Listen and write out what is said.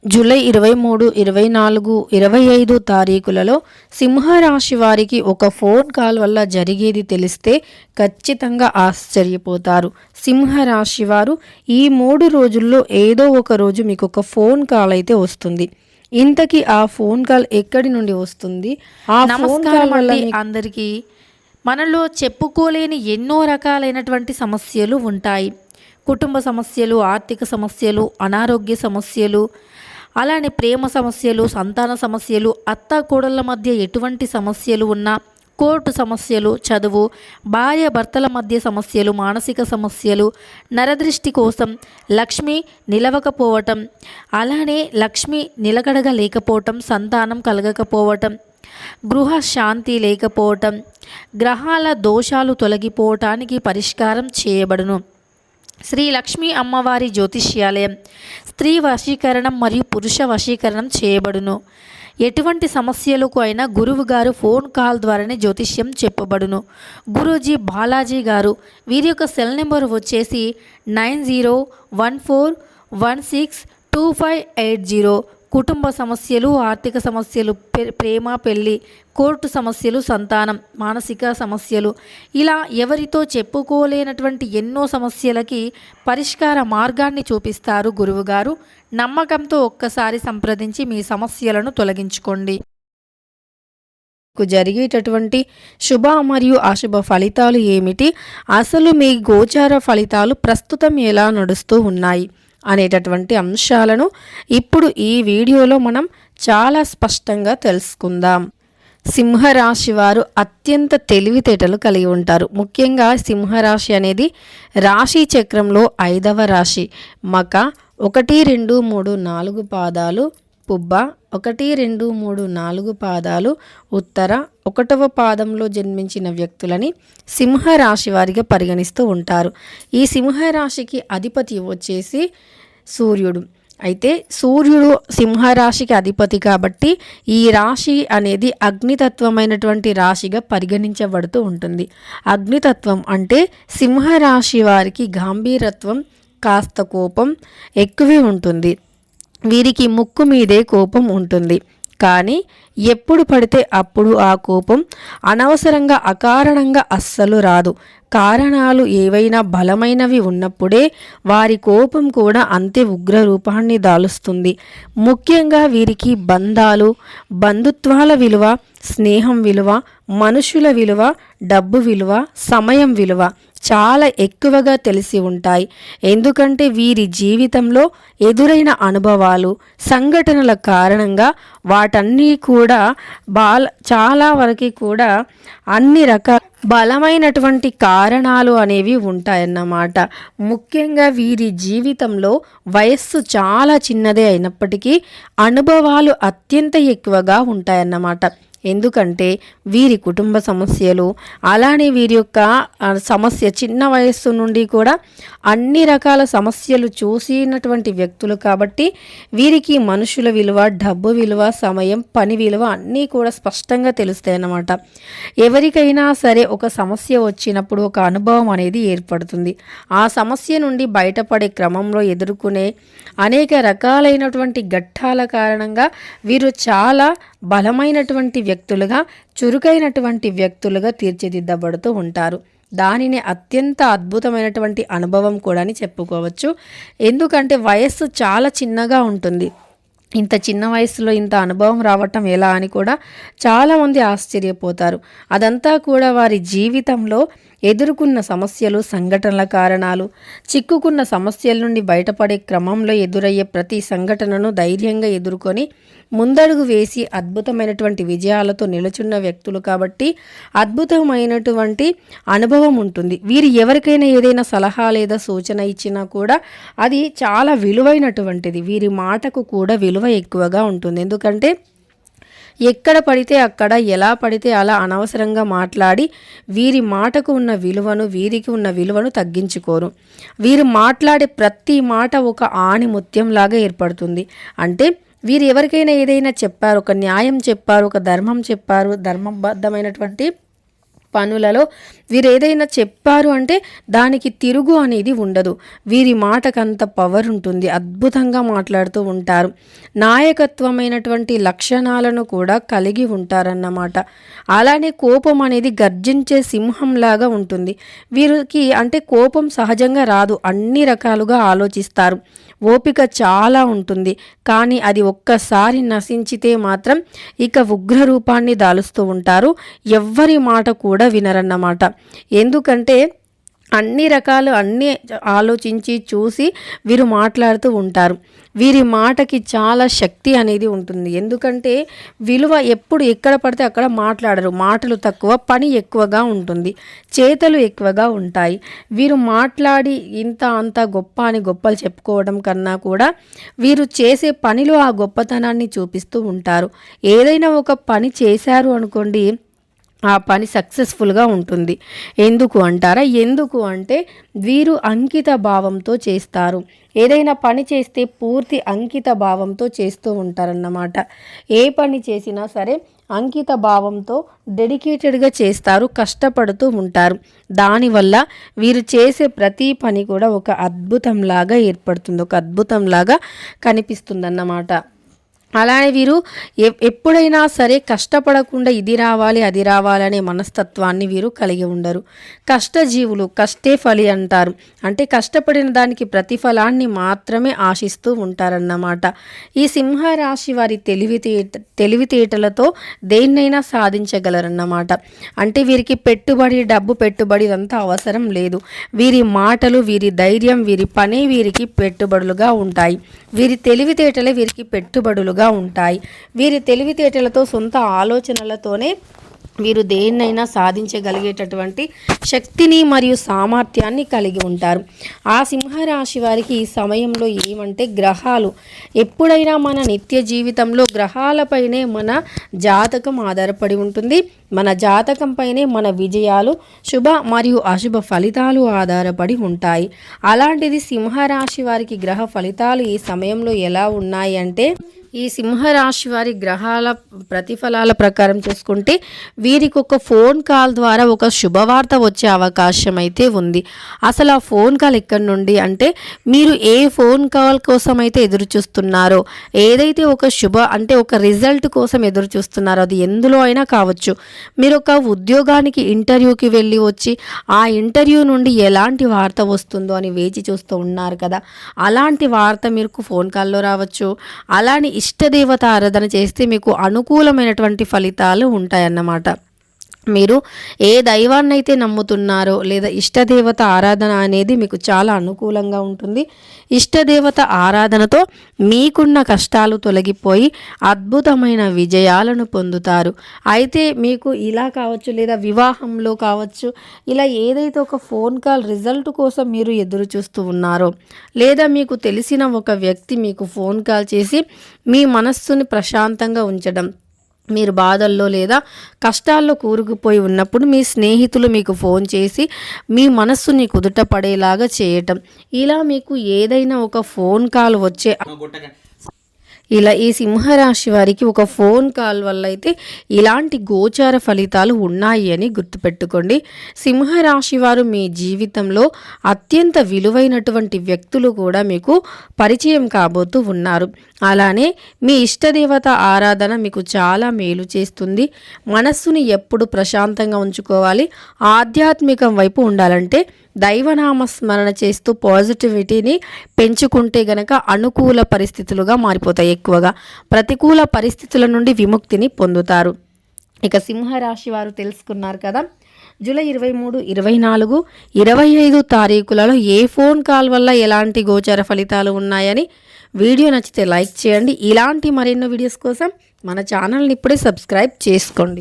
July 23, 24, 25 తారీఖులలో సింహరాశి వారికి ఒక ఫోన్ కాల్ వల్ల జరిగేది తెలిస్తే ఖచ్చితంగా ఆశ్చర్యపోతారు. సింహరాశి వారు ఈ 3 రోజుల్లో ఏదో ఒక రోజు మీకు ఒక ఫోన్ కాల్ అయితే వస్తుంది. ఇంతకీ ఆ ఫోన్ కాల్ ఎక్కడి నుండి వస్తుంది? ఆ ఫోన్ కాల్ వల్ల అందరికీ మనలో చెప్పుకోలేని ఎన్నో రకాలైనటువంటి సమస్యలు ఉంటాయి. కుటుంబ సమస్యలు, ఆర్థిక సమస్యలు, అనారోగ్య సమస్యలు, అలానే ప్రేమ సమస్యలు, సంతాన సమస్యలు, అత్తాకోడళ్ళ మధ్య ఎటువంటి సమస్యలు ఉన్నా, కోర్టు సమస్యలు, చదువు, భార్య భర్తల మధ్య సమస్యలు, మానసిక సమస్యలు, నరదృష్టి కోసం లక్ష్మి నిలవకపోవటం, అలానే లక్ష్మి నిలకడగా లేకపోవటం, సంతానం కలగకపోవటం, గృహ శాంతి లేకపోవటం, గ్రహాల దోషాలు తొలగిపోవటానికి పరిష్కారం చేయబడును. శ్రీ లక్ష్మీ అమ్మవారి జ్యోతిష్యాలయం స్త్రీ వశీకరణం మరియు పురుష వశీకరణం చేయబడును. ఎటువంటి సమస్యలకు అయినా గురువు గారు ఫోన్ కాల్ ద్వారానే జ్యోతిష్యం చెప్పబడును. గురూజీ బాలాజీ గారు, వీరి యొక్క సెల్ నెంబర్ వచ్చేసి 9014162580. కుటుంబ సమస్యలు, ఆర్థిక సమస్యలు, ప్రేమ, పెళ్ళి, కోర్టు సమస్యలు, సంతానం, మానసిక సమస్యలు, ఇలా ఎవరితో చెప్పుకోలేనటువంటి ఎన్నో సమస్యలకి పరిష్కార మార్గాన్ని చూపిస్తారు గురువుగారు. నమ్మకంతో ఒక్కసారి సంప్రదించి మీ సమస్యలను తొలగించుకోండి. జరిగేటటువంటి శుభ మరియు అశుభ ఫలితాలు ఏమిటి, అసలు మీ గోచార ఫలితాలు ప్రస్తుతం ఎలా నడుస్తూ ఉన్నాయి అనేటటువంటి అంశాలను ఇప్పుడు ఈ వీడియోలో మనం చాలా స్పష్టంగా తెలుసుకుందాం. సింహరాశి వారు అత్యంత తెలివితేటలు కలిగి ఉంటారు. ముఖ్యంగా సింహరాశి అనేది రాశి చక్రంలో 5వ రాశి. మక 1, 2, 3, 4 పాదాలు, పుబ్బ 1, 2, 3, 4 పాదాలు, ఉత్తర 1వ పాదంలో జన్మించిన వ్యక్తులని సింహరాశి వారిగా పరిగణిస్తూ ఉంటారు. ఈ సింహరాశికి అధిపతి వచ్చేసి సూర్యుడు. అయితే సూర్యుడు సింహరాశికి అధిపతి కాబట్టి ఈ రాశి అనేది అగ్నితత్వమైనటువంటి రాశిగా పరిగణించబడుతూ ఉంటుంది. అగ్నితత్వం అంటే సింహరాశి వారికి గాంభీరత్వం, కాస్త కోపం ఎక్కువే ఉంటుంది. వీరికి ముక్కు మీదే కోపం ఉంటుంది. కానీ ఎప్పుడు పడితే అప్పుడు ఆ కోపం అనవసరంగా అకారణంగా అస్సలు రాదు. కారణాలు ఏవైనా బలమైనవి ఉన్నప్పుడే వారి కోపం కూడా అంతే ఉగ్ర రూపాన్ని దాలుస్తుంది. ముఖ్యంగా వీరికి బంధాలు, బంధుత్వాల విలువ, స్నేహం విలువ, మనుషుల విలువ, డబ్బు విలువ, సమయం విలువ చాలా ఎక్కువగా తెలిసి ఉంటాయి. ఎందుకంటే వీరి జీవితంలో ఎదురైన అనుభవాలు, సంఘటనల కారణంగా వాటన్నీ కూడా చాలా వరకు కూడా అన్ని రకాల బలమైనటువంటి కారణాలు అనేవి ఉంటాయన్నమాట. ముఖ్యంగా వీరి జీవితంలో వయస్సు చాలా చిన్నదే అయినప్పటికీ అనుభవాలు అత్యంత ఎక్కువగా ఉంటాయన్నమాట. ఎందుకంటే వీరి కుటుంబ సమస్యలు, అలానే వీరి యొక్క సమస్య చిన్న వయస్సు నుండి కూడా అన్ని రకాల సమస్యలు చూసినటువంటి వ్యక్తులు కాబట్టి వీరికి మనుషుల విలువ, డబ్బు విలువ, సమయం, పని విలువ అన్నీ కూడా స్పష్టంగా తెలుస్తాయి అన్నమాట. ఎవరికైనా సరే ఒక సమస్య వచ్చినప్పుడు ఒక అనుభవం అనేది ఏర్పడుతుంది. ఆ సమస్య నుండి బయటపడే క్రమంలో ఎదుర్కొనే అనేక రకాలైనటువంటి ఘట్టాల కారణంగా వీరు చాలా బలమైనటువంటి వ్యక్తులుగా, చురుకైనటువంటి వ్యక్తులుగా తీర్చిదిద్దబడుతూ ఉంటారు. దానిని అత్యంత అద్భుతమైనటువంటి అనుభవం కూడా అని చెప్పుకోవచ్చు. ఎందుకంటే వయస్సు చాలా చిన్నగా ఉంటుంది. ఇంత చిన్న వయసులో ఇంత అనుభవం రావటం ఎలా అని కూడా చాలామంది ఆశ్చర్యపోతారు. అదంతా కూడా వారి జీవితంలో ఎదుర్కొన్న సమస్యలు, సంఘటనల కారణాలు, చిక్కుకున్న సమస్యల నుండి బయటపడే క్రమంలో ఎదురయ్యే ప్రతి సంఘటనను ధైర్యంగా ఎదుర్కొని ముందడుగు వేసి అద్భుతమైనటువంటి విజయాలతో నిలుచున్న వ్యక్తులు కాబట్టి అద్భుతమైనటువంటి అనుభవం ఉంటుంది. వీరు ఎవరికైనా ఏదైనా సలహా లేదా సూచన ఇచ్చినా కూడా అది చాలా విలువైనటువంటిది. వీరి మాటకు కూడా విలువ ఎక్కువగా ఉంటుంది. ఎందుకంటే ఎక్కడ పడితే అక్కడ, ఎలా పడితే అలా అనవసరంగా మాట్లాడి వీరి మాటకు ఉన్న విలువను, వీరికి ఉన్న విలువను తగ్గించుకోరు. వీరు మాట్లాడే ప్రతి మాట ఒక ఆణిముత్యంలాగా ఏర్పడుతుంది. అంటే వీరు ఎవరికైనా ఏదైనా చెప్పారు, ఒక న్యాయం చెప్పారు, ఒక ధర్మం చెప్పారు, ధర్మబద్ధమైనటువంటి పనులలో వీరు ఏదైనా చెప్పారు అంటే దానికి తిరుగు అనేది ఉండదు. వీరి మాటకంత పవర్ ఉంటుంది, అద్భుతంగా మాట్లాడుతూ ఉంటారు. నాయకత్వమైనటువంటి లక్షణాలను కూడా కలిగి ఉంటారన్నమాట. అలానే కోపం అనేది గర్జించే సింహంలాగా ఉంటుంది. వీరికి అంటే కోపం సహజంగా రాదు, అన్ని రకాలుగా ఆలోచిస్తారు. ఓపిక చాలా ఉంటుంది, కానీ అది ఒక్కసారి నశించితే మాత్రం ఇక ఉగ్ర రూపాన్ని దాలుస్తూ ఉంటారు. ఎవ్వరి మాట కూడా వినరన్నమాట. ఎందుకంటే అన్ని ఆలోచించి చూసి వీరు మాట్లాడుతూ ఉంటారు. వీరి మాటకి చాలా శక్తి అనేది ఉంటుంది. ఎందుకంటే విలువ ఎప్పుడు ఎక్కడ పడితే అక్కడ మాట్లాడరు. మాటలు తక్కువ, పని ఎక్కువగా ఉంటుంది, చేతలు ఎక్కువగా ఉంటాయి. వీరు మాట్లాడి ఇంత అంత గొప్ప అని గొప్పలు చెప్పుకోవడం కన్నా కూడా వీరు చేసే పనిలో ఆ గొప్పతనాన్ని చూపిస్తూ ఉంటారు. ఏదైనా ఒక పని చేశారు అనుకోండి, ఆ పని సక్సెస్ఫుల్గా ఉంటుంది. ఎందుకు అంటారా? ఎందుకు అంటే వీరు అంకిత భావంతో చేస్తారు. ఏదైనా పని చేస్తే పూర్తి అంకిత భావంతో చేస్తూ ఉంటారన్నమాట. ఏ పని చేసినా సరే అంకిత భావంతో డెడికేటెడ్గా చేస్తారు, కష్టపడుతూ ఉంటారు. దానివల్ల వీరు చేసే ప్రతి పని కూడా ఒక అద్భుతంలాగా ఏర్పడుతుంది, ఒక అద్భుతంలాగా కనిపిస్తుందన్నమాట. అలానే వీరు ఎప్పుడైనా సరే కష్టపడకుండా ఇది రావాలి అది రావాలనే మనస్తత్వాన్ని వీరు కలిగి ఉండరు. కష్టజీవులు, కష్టే ఫలి అంటారు. అంటే కష్టపడిన దానికి ప్రతిఫలాన్ని మాత్రమే ఆశిస్తూ ఉంటారన్నమాట. ఈ సింహరాశి వారి తెలివితేటలతో దేన్నైనా సాధించగలరన్నమాట. అంటే వీరికి డబ్బు పెట్టుబడి ఇదంతా అవసరం లేదు. వీరి మాటలు, వీరి ధైర్యం, వీరి పనే వీరికి పెట్టుబడులుగా ఉంటాయి. వీరి తెలివితేటలే వీరికి పెట్టుబడులుగా ఉంటాయి. వీరి తెలివితేటలతో, సొంత ఆలోచనలతోనే వీరు దేన్నైనా సాధించగలిగేటటువంటి శక్తిని మరియు సామర్థ్యాన్ని కలిగి ఉంటారు. ఆ సింహరాశి వారికి ఈ సమయంలో ఏమంటే గ్రహాలు ఎప్పుడైనా మన నిత్య జీవితంలో గ్రహాలపైనే మన జాతకం ఆధారపడి ఉంటుంది. మన జాతకంపైనే మన విజయాలు, శుభ మరియు అశుభ ఫలితాలు ఆధారపడి ఉంటాయి. అలాంటిది సింహరాశి వారికి గ్రహ ఫలితాలు ఈ సమయంలో ఎలా ఉన్నాయి అంటే, ఈ సింహరాశి వారి గ్రహాల ప్రతిఫలాల ప్రకారం చూసుకుంటే వీరికి ఒక ఫోన్ కాల్ ద్వారా ఒక శుభవార్త వచ్చే అవకాశం అయితే ఉంది. అసలు ఆ ఫోన్ కాల్ ఎక్కడి నుండి అంటే, మీరు ఏ ఫోన్ కాల్ కోసం అయితే ఎదురు చూస్తున్నారో, ఏదైతే ఒక ఒక రిజల్ట్ కోసం ఎదురు చూస్తున్నారో, అది ఎందులో అయినా కావచ్చు. మీరు ఒక ఉద్యోగానికి ఇంటర్వ్యూకి వెళ్ళి వచ్చి ఆ ఇంటర్వ్యూ నుండి ఎలాంటి వార్త వస్తుందో అని వేచి చూస్తూ ఉన్నారు కదా, అలాంటి వార్త మీకు ఫోన్ కాల్లో రావచ్చు. అలానే ఇష్టదేవత ఆరాధన చేస్తే మీకు అనుకూలమైనటువంటి ఫలితాలు ఉంటాయన్నమాట. మీరు ఏ దైవాన్ని అయితే నమ్ముతున్నారో లేదా ఇష్టదేవత ఆరాధన అనేది మీకు చాలా అనుకూలంగా ఉంటుంది. ఇష్టదేవత ఆరాధనతో మీకున్న కష్టాలు తొలగిపోయి అద్భుతమైన విజయాలను పొందుతారు. అయితే మీకు ఇలా కావచ్చు, లేదా వివాహంలో కావచ్చు, ఇలా ఏదైతే ఒక ఫోన్ కాల్ రిజల్ట్ కోసం మీరు ఎదురు చూస్తూ ఉన్నారో, లేదా మీకు తెలిసిన ఒక వ్యక్తి మీకు ఫోన్ కాల్ చేసి మీ మనస్సుని ప్రశాంతంగా ఉంచడం, మీరు బాధల్లో లేదా కష్టాల్లో కూరుకుపోయి ఉన్నప్పుడు మీ స్నేహితులు మీకు ఫోన్ చేసి మీ మనస్సుని కుదుట పడేలాగా చేయటం, ఇలా మీకు ఏదైనా ఒక ఫోన్ కాల్ వచ్చే ఇలా ఈ సింహరాశి వారికి ఒక ఫోన్ కాల్ వల్ల అయితే ఇలాంటి గోచార ఫలితాలు ఉన్నాయి అని గుర్తుపెట్టుకోండి. సింహరాశి వారు మీ జీవితంలో అత్యంత విలువైనటువంటి వ్యక్తులు కూడా మీకు పరిచయం కాబోతూ ఉన్నారు. అలానే మీ ఇష్టదేవత ఆరాధన మీకు చాలా మేలు చేస్తుంది. మనస్సుని ఎప్పుడు ప్రశాంతంగా ఉంచుకోవాలి. ఆధ్యాత్మికం వైపు ఉండాలంటే దైవనామ స్మరణ చేస్తూ పాజిటివిటీని పెంచుకుంటే గనక అనుకూల పరిస్థితులుగా మారిపోతాయి. ఎక్కువగా ప్రతికూల పరిస్థితుల నుండి విముక్తిని పొందుతారు. ఇక సింహరాశి వారు తెలుసుకున్నారు కదా, జూలై 23, 24, 25 తారీఖులలో ఏ ఫోన్ కాల్ వల్ల ఎలాంటి గోచర ఫలితాలు ఉన్నాయని. వీడియో నచ్చితే లైక్ చేయండి. ఇలాంటి మరెన్నో వీడియోస్ కోసం మన ఛానల్ని ఇప్పుడే సబ్స్క్రైబ్ చేసుకోండి.